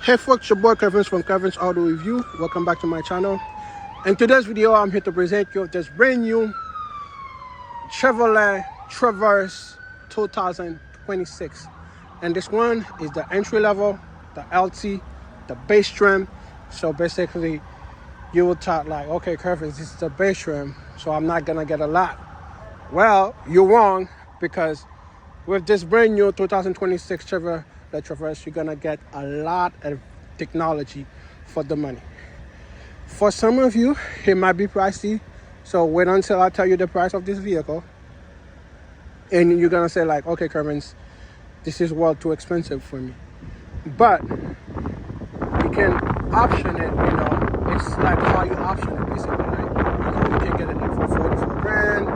Hey folks, your boy Kevin from Kevin's Auto Review. Welcome back to my channel. In today's video, I'm here to present you this brand new Chevrolet Traverse 2026. And this one is the entry level, the LT, the base trim. So basically, you will thought like, okay, Kevin, this is the base trim, so I'm not gonna get a lot. Well, you're wrong, because with this brand new 2026 Chevrolet Traverse, you're gonna get a lot of technology for the money. For some of you, it might be pricey, so wait until I tell you the price of this vehicle, and you're gonna say like, okay, Kervins, this is well too expensive for me. But you can option it, it's like how you option it basically, right? You can get it for 44 grand,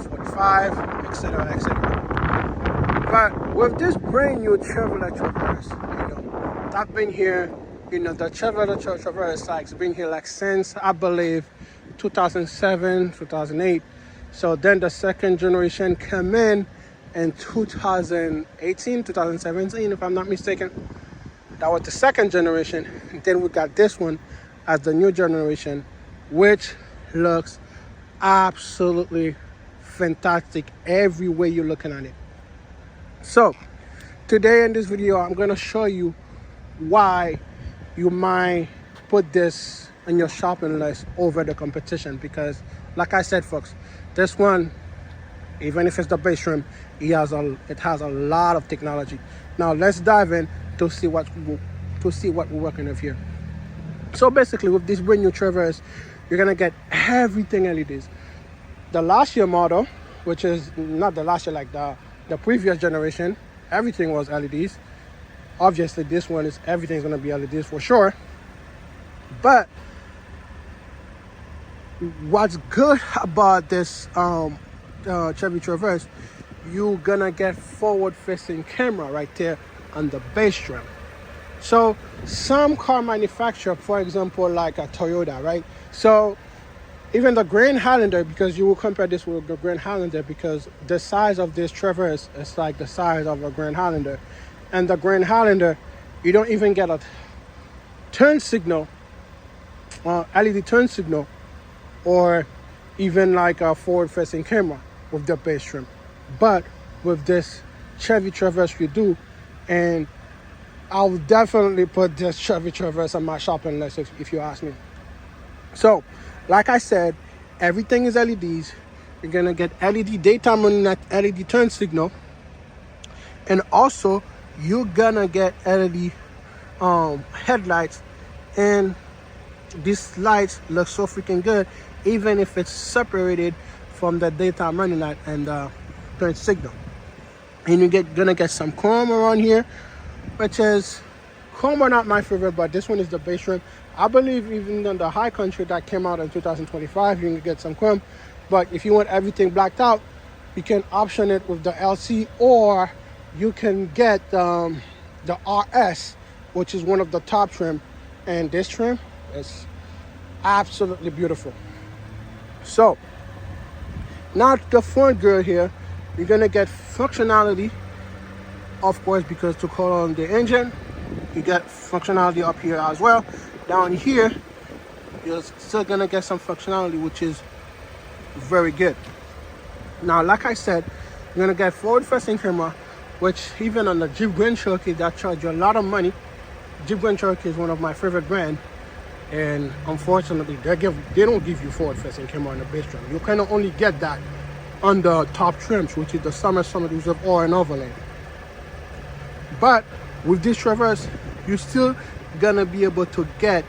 45, etc., etc. But with this brand new Chevrolet Traverse, I've been here, the Chevrolet Traverse has been here like since, I believe, 2007, 2008. So then the second generation came in 2018, 2017, if I'm not mistaken. That was the second generation. And then we got this one as the new generation, which looks absolutely fantastic every way you're looking at it. So today in this video, I'm going to show you why you might put this on your shopping list over the competition. Because like I said, folks, this one, even if it's the base trim, it has a lot of technology. Now let's dive in to see what we're working with here. So basically, with this brand new Traverse, you're gonna get everything LEDs. The last year model, which is not the last year, like the previous generation, everything was LEDs. Obviously, this one is everything's gonna be LEDs for sure. But what's good about this Chevy Traverse, you're gonna get forward-facing camera right there on the base trim. So some car manufacturer, for example, like a Toyota, right? So even the Grand Highlander, because you will compare this with the Grand Highlander, because the size of this Traverse is like the size of a Grand Highlander. And the Grand Highlander, you don't even get a turn signal, LED turn signal, or even like a forward-facing camera with the base trim. But with this Chevy Traverse, you do. And I'll definitely put this Chevy Traverse on my shopping list if you ask me. So, like I said, everything is LEDs. You're gonna get LED daytime running, LED turn signal, and also you're gonna get LED headlights. And these lights look so freaking good, even if it's separated from the daytime running light and the turn signal. And you're gonna get some chrome around here, which is, chrome are not my favorite, but this one is the base trim. I believe even in the high country that came out in 2025, you can get some chrome. But if you want everything blacked out, you can option it with the LC, or you can get the RS, which is one of the top trim. And this trim is absolutely beautiful. So now the front grill here, you're gonna get functionality, of course, because to call on the engine, you get functionality up here as well. Down here, you're still gonna get some functionality, which is very good. Now, like I said, you're gonna get forward-facing camera, which even on the Jeep Grand Cherokee, that charge you a lot of money. Jeep Grand Cherokee is one of my favorite brands, and unfortunately, they don't give you forward-facing camera on the base trim. You kind of only get that on the top trims, which is the Summer Reserve or an Overland. But with this Traverse, you're still gonna be able to get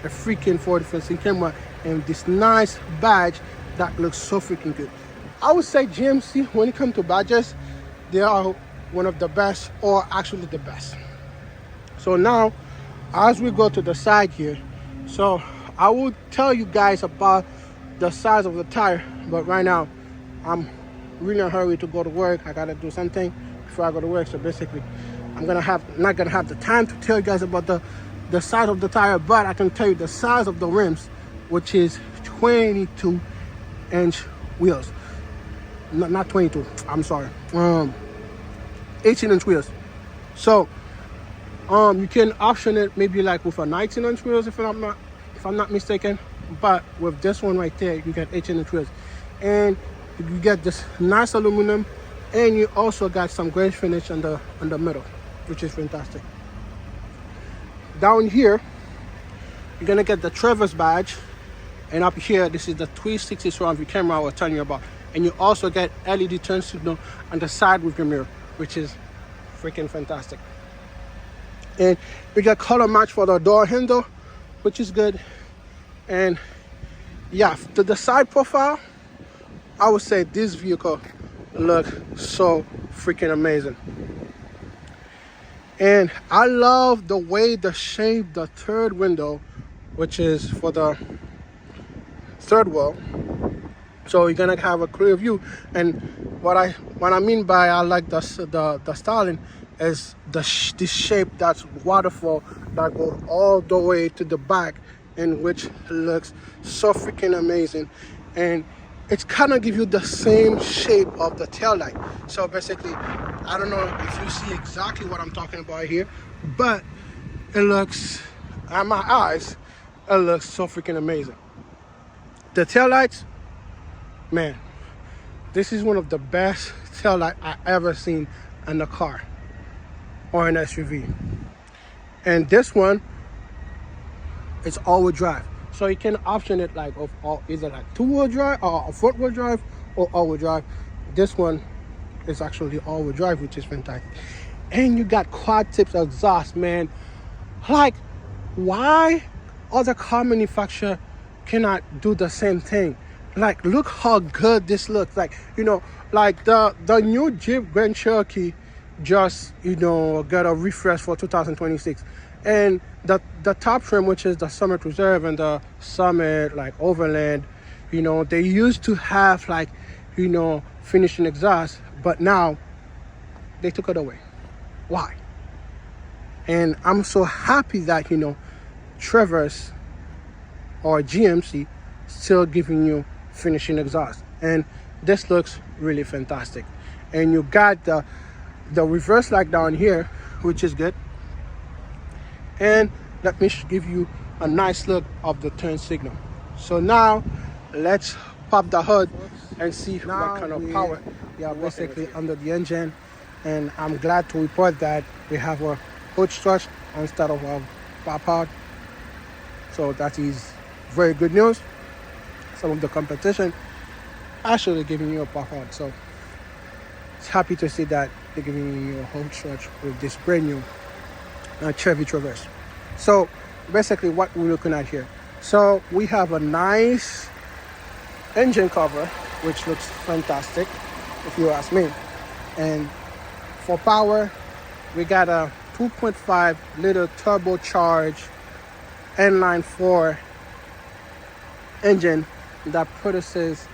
a freaking forward-facing camera and this nice badge that looks so freaking good. I would say GMC, when it comes to badges, they are one of the best, or actually the best. So now, as we go to the side here, so I will tell you guys about the size of the tire, but right now I'm really in a hurry to go to work. I gotta do something before I go to work. So basically, I'm not gonna have the time to tell you guys about the size of the tire, but I can tell you the size of the rims, which is 22-inch wheels. Not 22. I'm sorry. 18-inch wheels. So You can option it maybe like with a 19-inch wheels if I'm not mistaken. But with this one right there, you get 18-inch wheels, and you get this nice aluminum, and you also got some gray finish on the middle, which is fantastic. Down here, you're gonna get the Traverse badge, and up here, this is the 360 surround view camera I was telling you about, and you also get LED turn signal on the side with your mirror, which is freaking fantastic. And we got color match for the door handle, which is good. And yeah, the side profile, I would say this vehicle look so freaking amazing. And I love the way the shape, the third window, which is for the third wheel, so you're gonna have a clear view. And what I mean by I like the styling is this shape that's waterfall that goes all the way to the back, and which looks so freaking amazing. And it's kind of give you the same shape of the tail light. So basically, I don't know if you see exactly what I'm talking about here, but it looks, at my eyes, it looks so freaking amazing. The tail lights, man, this is one of the best tail light I ever seen in a car or an SUV. And this one, it's all-wheel drive. So you can option it like of either like two-wheel drive or front-wheel drive or all-wheel drive. This one is actually all-wheel drive, which is fantastic. And you got quad tips exhaust, man. Like, why other car manufacturer cannot do the same thing? Like, look how good this looks. Like, you know, like the new Jeep Grand Cherokee just, you know, got a refresh for 2026. And the top trim, which is the Summit Reserve and the Summit like Overland, you know, they used to have like, you know, finishing exhaust, but now they took it away. Why? And I'm so happy that, you know, Traverse or GMC still giving you finishing exhaust, and this looks really fantastic. And you got the reverse light down here, which is good. And let me give you a nice look of the turn signal. So now let's pop the hood and see what kind of power we are basically under the engine. And I'm glad to report that we have a hood strut instead of a pop out. So that is very good news. Some of the competition actually giving you a pop out. So it's happy to see that they're giving you a hood strut with this brand new Chevy Traverse. So basically what we're looking at here, so we have a nice engine cover, which looks fantastic if you ask me. And for power, we got a 2.5 liter turbocharged inline 4 engine that produces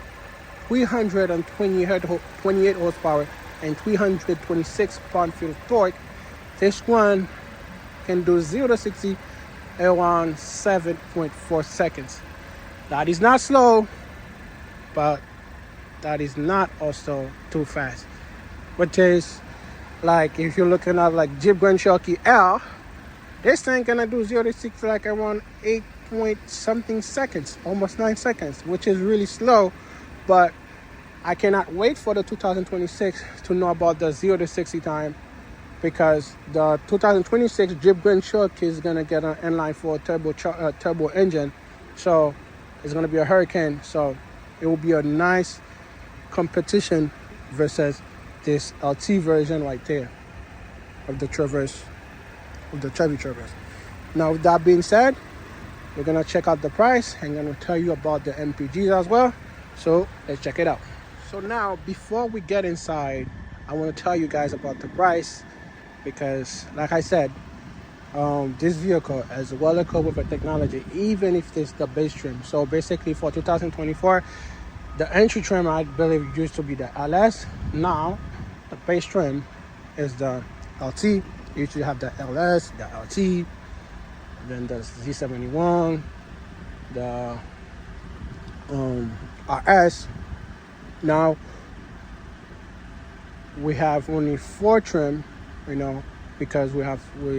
328 horsepower and 326 pound-feet of torque. This one can do 0 to 60 around 7.4 seconds. That is not slow, but that is not also too fast. Which is like if you're looking at like Jeep Grand Cherokee L, this thing gonna do 0 to 60 like around 8 point something seconds, almost 9 seconds, which is really slow. But I cannot wait for the 2026 to know about the 0 to 60 time, because the 2026 Jeep Grand Cherokee is gonna get an inline 4 turbo engine, so it's gonna be a Hurricane. So it will be a nice competition versus this LT version right there of the Traverse, of the Chevy Traverse. Now, with that being said, we're gonna check out the price and I'm gonna tell you about the MPGs as well. So let's check it out. So now, before we get inside, I want to tell you guys about the price, because like I said, this vehicle is well equipped with a technology, even if it's the base trim. So basically for 2024, the entry trim, I believe, used to be the LS. Now the base trim is the LT. You usually have the LS, the LT, then the Z71, the RS. Now we have only 4 trim, you know, because we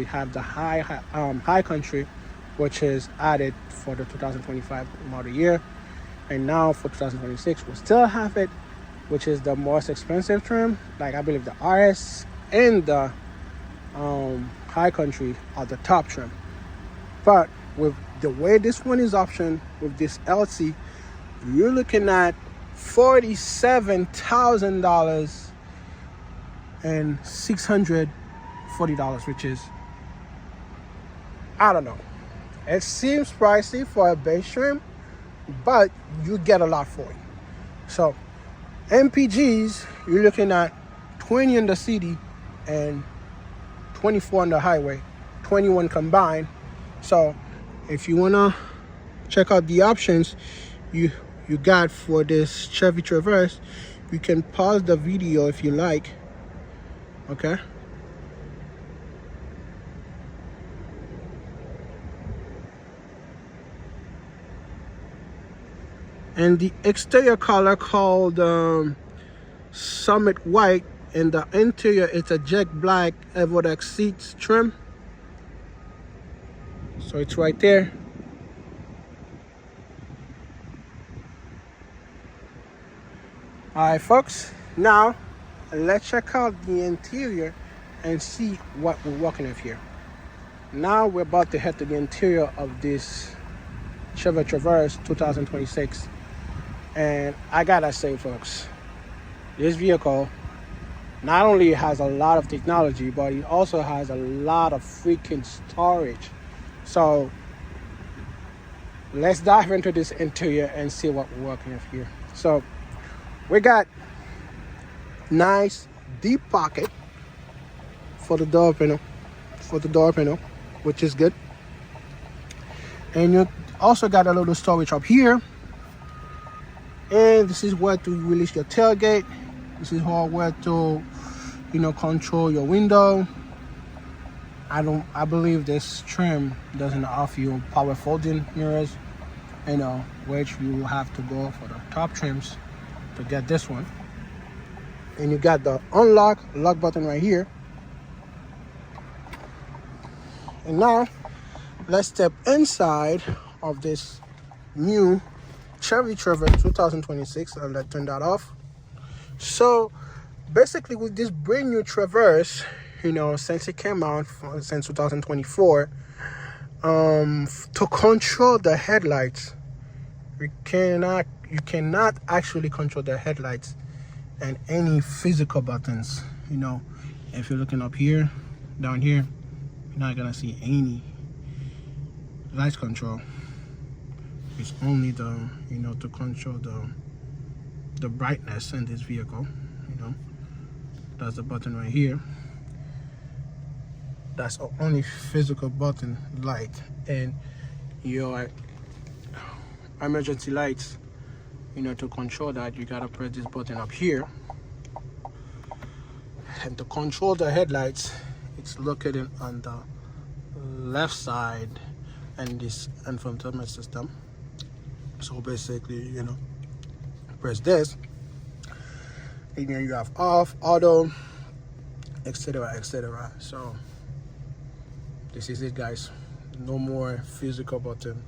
have the high country, which is added for the 2025 model year, and now for 2026 we still have it, which is the most expensive trim. Like I believe the RS and the high country are the top trim, but with the way this one is optioned with this LT, you're looking at $47,000 and $640, which is, I don't know. It seems pricey for a base trim, but you get a lot for it. So MPGs, you're looking at 20 in the city and 24 on the highway, 21 combined. So if you wanna check out the options you got for this Chevy Traverse, you can pause the video if you like. Okay. And the exterior color called Summit White, and the interior it's a jet black Evodex seats trim. So it's right there. Alright folks, now let's check out the interior and see what we're working with here. Now we're about to head to the interior of this Chevy Traverse 2026, and I gotta say folks, this vehicle not only has a lot of technology, but it also has a lot of freaking storage. So let's dive into this interior and see what we're working with here. So we got nice deep pocket for the door panel, which is good. And you also got a little storage up here. And this is where to release your tailgate. This is where to, control your window. I believe this trim doesn't offer you power folding mirrors, which you will have to go for the top trims to get this one. And you got the lock button right here. And now let's step inside of this new Chevy Traverse 2026, and let's turn that off. So basically with this brand new Traverse, since it came out since 2024, to control the headlights, you cannot actually control the headlights and any physical buttons. If you're looking up here, down here, you're not gonna see any lights control. It's only the to control the brightness in this vehicle. That's the button right here. That's the only physical button light. And your emergency lights, to control that, you gotta press this button up here. And to control the headlights, it's located on the left side and this infotainment system. So basically, press this, and then you have off, auto, etc., etc. So this is it, guys. No more physical button.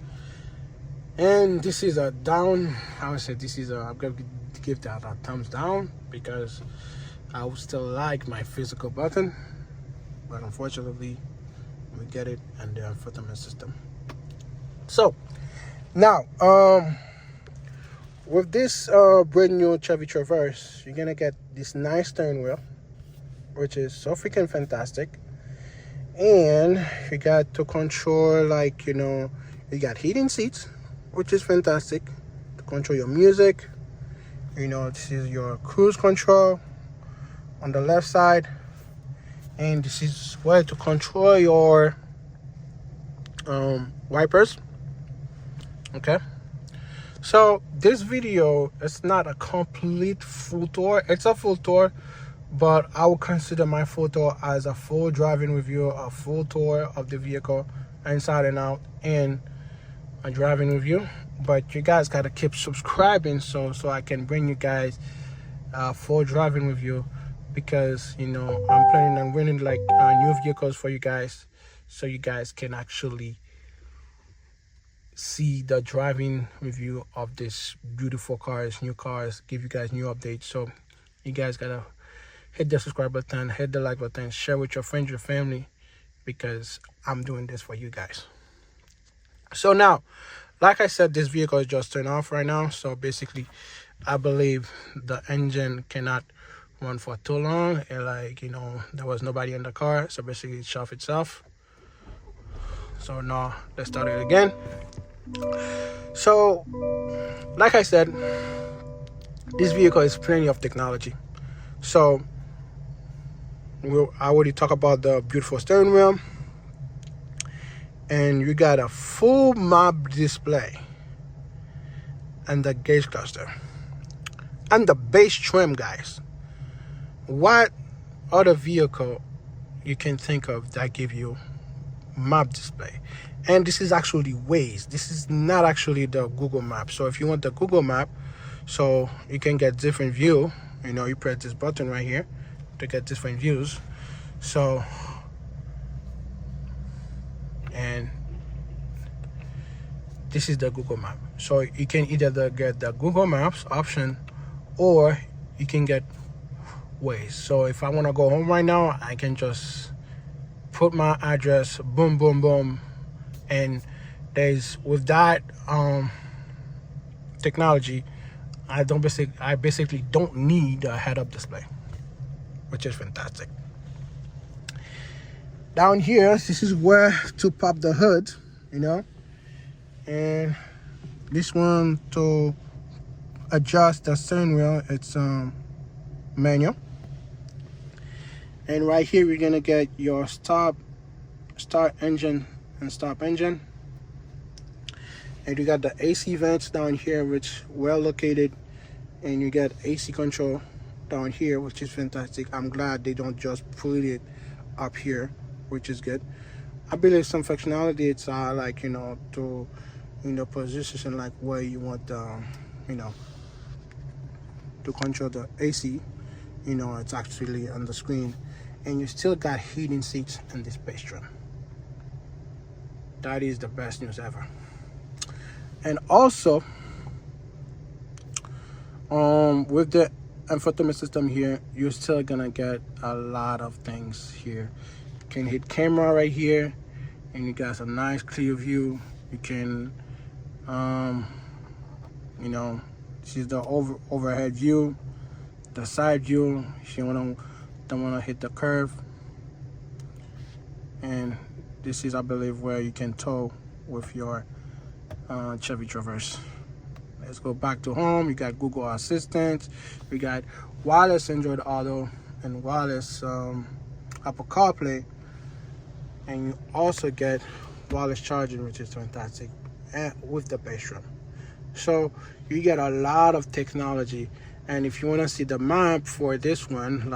And this is a down. I would say this is I'm gonna give that a thumbs down, because I would still like my physical button, but unfortunately we get it and the infotainment system. So now with this brand new Chevy Traverse, you're gonna get this nice steering wheel, which is so freaking fantastic. And you got to control, you got heating seats, which is fantastic, to control your music. This is your cruise control on the left side, and this is where to control your wipers. Okay, so this video is not a complete full tour. It's a full tour, but I would consider my full tour as a full driving review, a full tour of the vehicle inside and out, and a driving review. But you guys got to keep subscribing so I can bring you guys a full driving review because I'm planning on running like new vehicles for you guys, so you guys can actually see the driving review of this beautiful cars, new cars, give you guys new updates. So you guys gotta hit the subscribe button, hit the like button, share with your friends, your family, because I'm doing this for you guys. So now, like I said, this vehicle is just turned off right now. So basically, I believe the engine cannot run for too long, and there was nobody in the car, so basically it shut off itself. So now let's start it again. So like I said, this vehicle is plenty of technology. So I already talked about the beautiful steering wheel, and you got a full map display, and the gauge cluster, and the base trim, guys. What other vehicle you can think of that give you map display? And this is actually Waze. This is not actually the Google map. So if you want the Google map, so you can get different view, you press this button right here to get different views. So, and this is the Google map. So you can either get the Google Maps option, or you can get Waze. So if I want to go home right now, I can just put my address, boom, boom, boom, and with that technology, I basically don't need a head-up display, which is fantastic. Down here, this is where to pop the hood, and this one to adjust the steering wheel. It's manual. And right here, we're gonna get your start engine and stop engine. And you got the AC vents down here, which well located, and you get AC control down here, which is fantastic. I'm glad they don't just put it up here, which is good. I believe some functionality, it's to position like where you want to control the AC. It's actually on the screen, and you still got heating seats in this base trim. That is the best news ever. And also, with the infotainment system here, you're still gonna get a lot of things here. You can hit camera right here, and you got a nice clear view. You can, this is the overhead view, the side view if you don't wanna hit the curve, and this is, I believe, where you can tow with your Chevy Traverse. Let's go back to home. You got Google Assistant, we got wireless Android Auto, and wireless Apple CarPlay, and you also get wireless charging, which is fantastic, and with the base trim. So you get a lot of technology. And if you want to see the map for this one,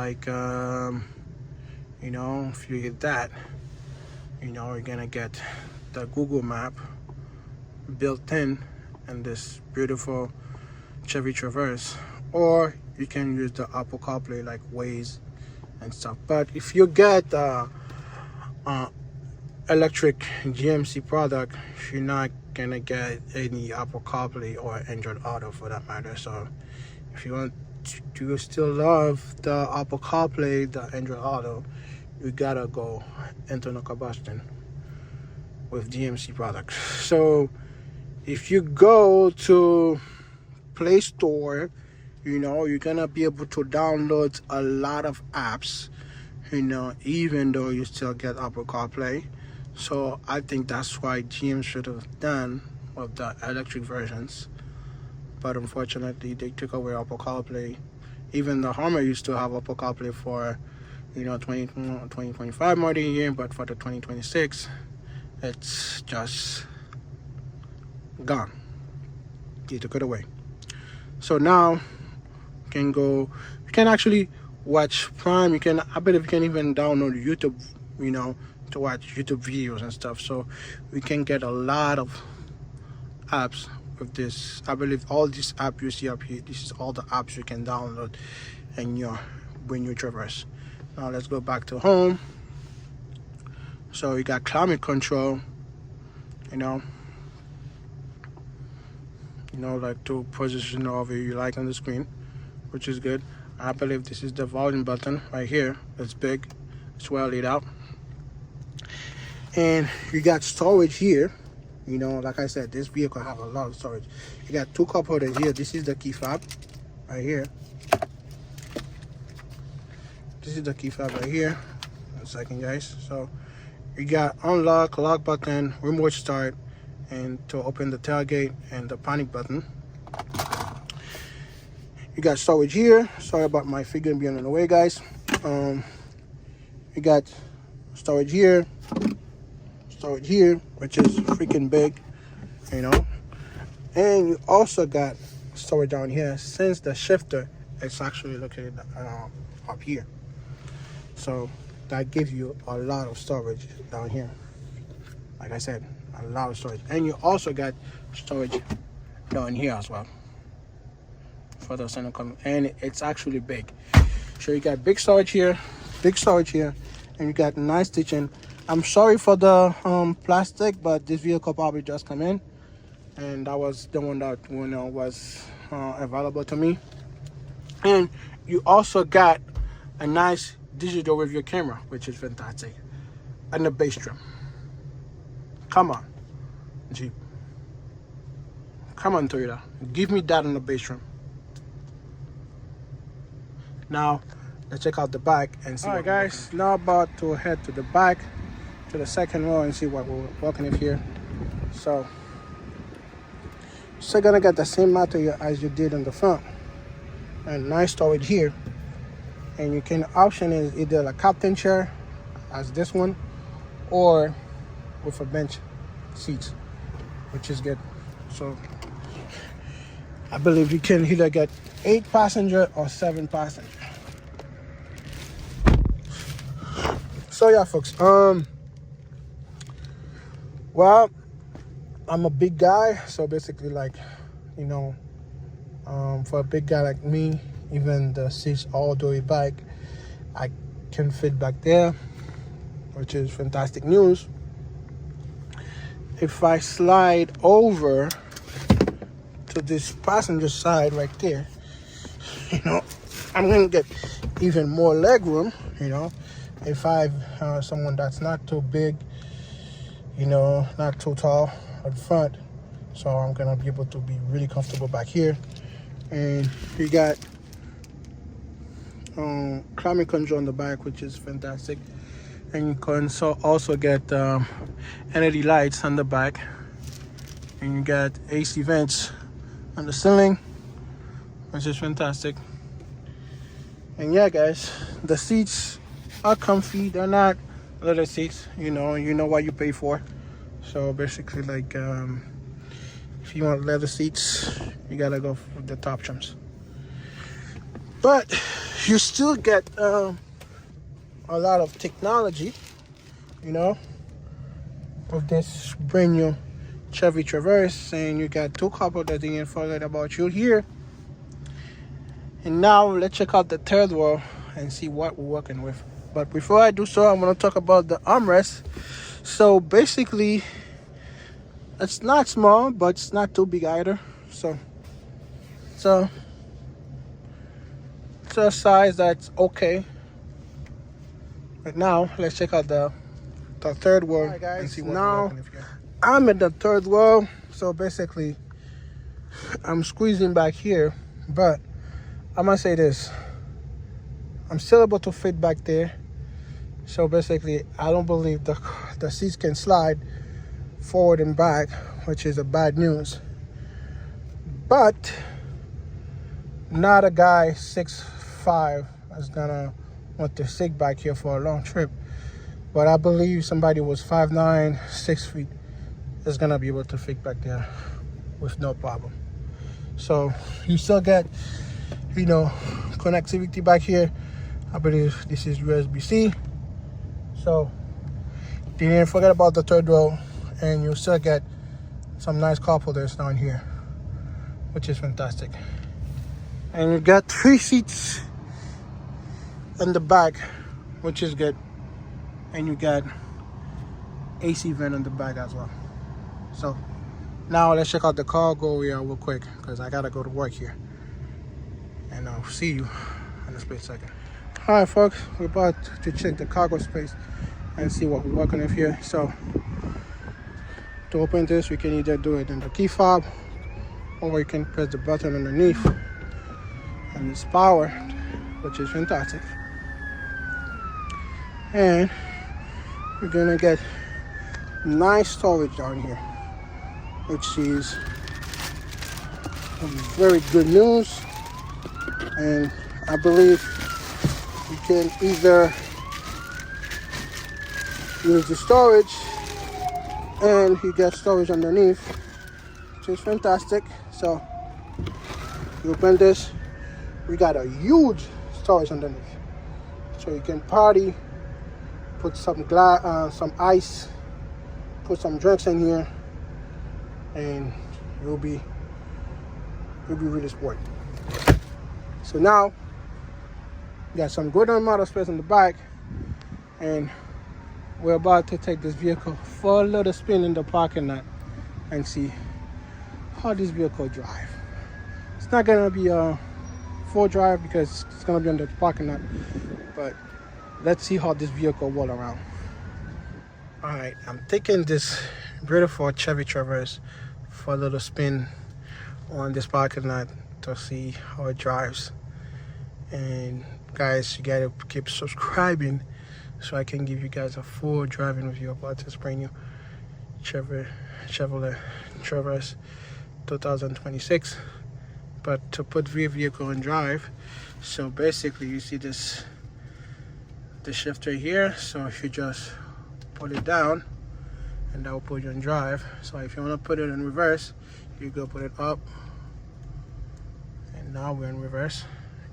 if you hit that, you're gonna get the Google map built in this beautiful Chevy Traverse, or you can use the Apple CarPlay like Waze and stuff. But if you get electric GMC product, you're not gonna get any Apple CarPlay or Android Auto for that matter. So if you want to still love the Apple CarPlay, the Android Auto, you gotta go internal combustion with GMC products. So if you go to Play Store, you're gonna be able to download a lot of apps, even though you still get Apple CarPlay. So I think that's why GM should have done with the electric versions. But unfortunately, they took away Apple CarPlay. Even the Hummer used to have Apple CarPlay for 2025 model year, but for the 2026, it's just gone. They took it away. So now you can actually watch Prime. I believe you can even download YouTube, to watch YouTube videos and stuff. So we can get a lot of apps with this. I believe all these apps you see up here, this is all the apps you can download in your brand new Traverse. Now let's go back to home. So you got climate control, like to position however you like on the screen, which is good. I believe this is the volume button right here. It's big, it's well laid out. And you got storage here. Like I said, this vehicle have a lot of storage. You got 2 cup holders here. This is the key fob right here. This is the key fob right here. 1 second, guys. So you got unlock, lock button, remote start, and to open the tailgate, and the panic button. You got storage here. Sorry about my figure being in the way, guys. You got storage here, which is freaking big, and you also got storage down here, since the shifter is actually located up here. So that gives you a lot of storage down here. Like I said, a lot of storage. And you also got storage down here as well for the center column, and it's actually big. So you got big storage here, and you got nice stitching. I'm sorry for the plastic, but this vehicle probably just come in, and that was the one that was available to me. And you also got a nice digital rear view camera, which is fantastic, and the bass trim. Come on, Jeep. Come on, Toyota. Give me that on the bass trim. Now, let's check out the back and see. All right, guys. Now about to head to the back, to the second row, and see what we're working with here. So, still gonna get the same material as you did on the front, and nice storage here. And you can option is either a captain chair, as this one, or with a bench seats, which is good. So, I believe you can either get 8 passenger or 7 passenger. So yeah, folks. Well, I'm a big guy, so basically, like, for a big guy like me, even the seats all the way back, I can fit back there, which is fantastic news. If I slide over to this passenger side right there, I'm gonna get even more leg room. If I have someone that's not too big, not too tall at the front, so I'm gonna be able to be really comfortable back here. And you got climate control on the back, which is fantastic. And you can also get LED lights on the back, and you got AC vents on the ceiling, which is fantastic. And yeah, guys, the seats are comfy. They're not leather seats. You know what you pay for. So basically, like, if you want leather seats, you gotta go for the top trims. But you still get a lot of technology, with this brand new Chevy Traverse. And you got 2 cup holders. Didn't forget about you here. And now let's check out the third row and see what we're working with. But before I do so, I'm going to talk about the armrest. So basically, it's not small, but it's not too big either. So it's a size that's okay. But now let's check out the third row. All right, guys, and see what now we're working with here. I'm at the third row. So basically, I'm squeezing back here, but I'm gonna say this, I'm still able to fit back there. So basically, I don't believe the seats can slide forward and back, which is a bad news. But not a guy 6'5" is gonna want to sit back here for a long trip. But I believe somebody was 5'9", 6 feet is gonna be able to fit back there with no problem. So you still get connectivity back here. I believe this is USB-C. So didn't forget about the third row, and you still get some nice cup holders down here, which is fantastic. And you got 3 seats in the back, which is good. And you got AC vent in the back as well. So now let's check out the cargo area real quick, because I gotta go to work here. And I'll see you in a split second. All right, folks, we're about to check the cargo space and see what we're working with here. So to open this, we can either do it in the key fob, or you can press the button underneath, and it's powered, which is fantastic. And we're gonna get nice storage down here, which is very good news. And I believe you can either use the storage, and you get storage underneath, which is fantastic. So you open this, we got a huge storage underneath, so you can party, put some some ice, put some drinks in here, and you'll be really sporty. So now we got some good amount of space in the back, and we're about to take this vehicle for a little spin in the parking lot and see how this vehicle drive. It's not gonna be a full drive because it's gonna be under the parking lot, but let's see how this vehicle will around. All right, I'm taking this beautiful Chevy Traverse for a little spin on this parking lot to see how it drives. And guys, you gotta keep subscribing so I can give you guys a full driving review about this brand new Chevy Traverse 2026. But to put the vehicle in drive, so basically you see this, the shifter here. So if you just put it down, and that will put you in drive. So if you want to put it in reverse, you go put it up, and now we're in reverse.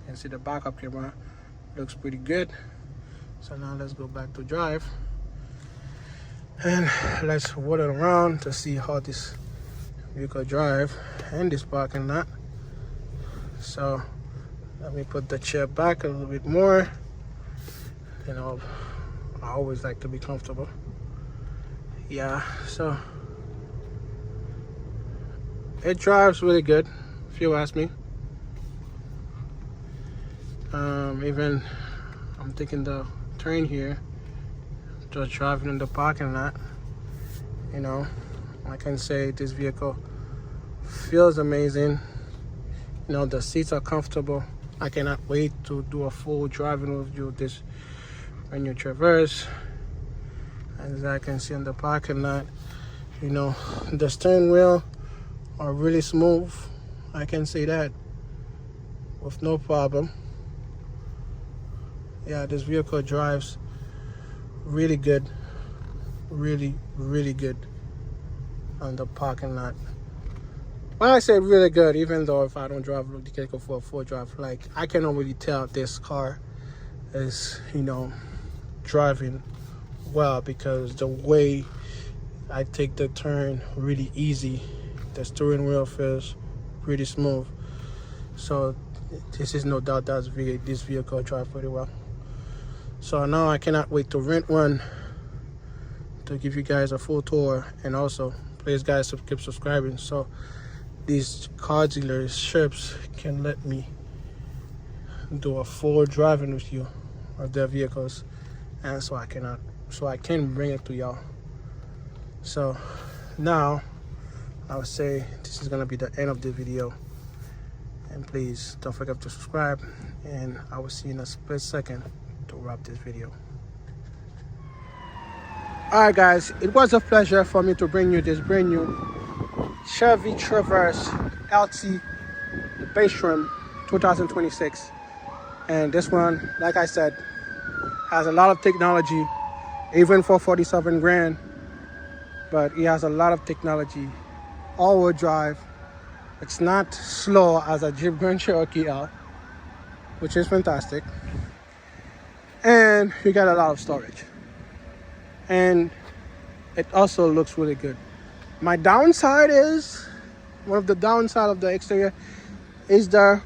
You can see the backup camera looks pretty good. So now let's go back to drive, and let's whirl it around to see how this vehicle drive in this parking lot. So let me put the chair back a little bit more. You know, I always like to be comfortable. Yeah, so it drives really good, if you ask me. Even I'm taking the turn here, just driving in the parking lot. You know, I can say this vehicle feels amazing. You know, the seats are comfortable. I cannot wait to do a full driving review of this brand new Traverse. As I can see in the parking lot, you know, the steering wheel are really smooth. I can say that with no problem. Yeah, this vehicle drives really good, really good on the parking lot. When I say really good, even though if I don't drive the vehicle for a full drive, like I can already tell this car is, you know, driving well, because the way I take the turn really easy, the steering wheel feels pretty smooth. So this is no doubt that this vehicle drives pretty well. So now I cannot wait to rent one to give you guys a full tour, and also please guys keep subscribing so these car dealerships can let me do a full driving with you of their vehicles, and so I can bring it to y'all. So now I would say this is gonna be the end of the video, and please don't forget to subscribe, and I will see you in a split second to wrap this video. All right guys, it was a pleasure for me to bring you this brand new Chevy Traverse Lt, the base trim 2026. And this one, like I said, has a lot of technology, even for 47 grand, but it has a lot of technology. All-wheel drive. It's not slow as a Jeep Grand Cherokee L, which is fantastic. And you got a lot of storage. And it also looks really good. My downside is, one of the downside of the exterior is the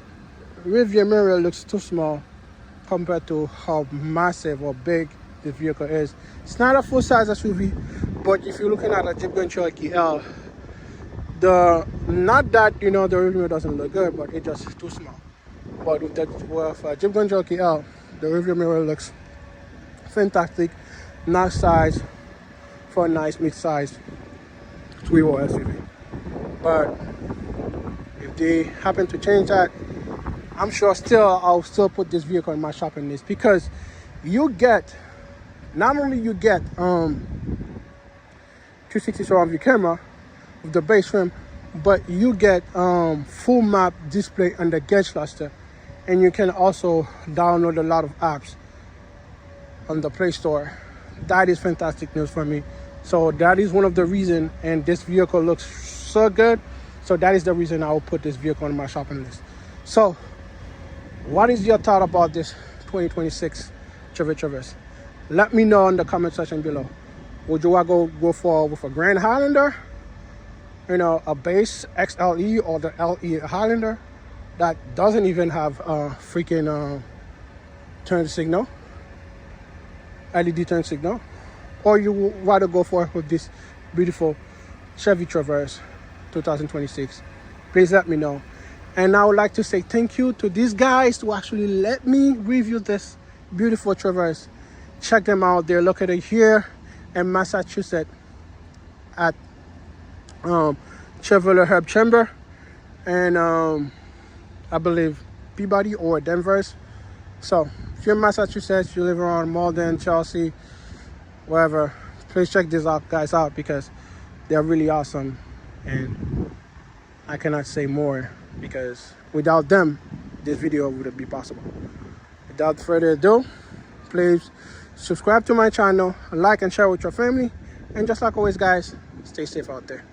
rearview mirror looks too small compared to how massive or big this vehicle is. It's not a full-size SUV, but if you're looking at a Jeep Grand Cherokee L, not that, you know, the rear mirror doesn't look good, but it's just too small. But with Jeep Grand Cherokee L, the rear mirror looks fantastic, nice size for a nice mid-size three-wheel SUV. But if they happen to change that, I'm sure I'll still put this vehicle in my shopping list, because you get, not only you get 360 surround view camera with the base trim, but you get full map display on the gauge cluster, and you can also download a lot of apps on the Play Store. That is fantastic news for me. So that is one of the reasons, and this vehicle looks so good. So that is the reason I will put this vehicle on my shopping list. So what is your thought about this 2026 Chevy Traverse? Let me know in the comment section below. Would you want to go for with a Grand Highlander, you know, a base XLE, or the LE Highlander that doesn't even have a freaking turn signal, LED turn signal, or you would rather go for with this beautiful Chevy Traverse 2026? Please let me know. And I would like to say thank you to these guys to actually let me review this beautiful Traverse. Check them out. They're located here in Massachusetts at Chevrolet Herb Chamber, and I believe Peabody or Denver's. So if you're in Massachusetts, you live around Malden, Chelsea, wherever, please check these guys out, because they're really awesome, and I cannot say more, because without them this video wouldn't be possible. Without further ado, please subscribe to my channel, like and share with your family, and just like always guys, stay safe out there.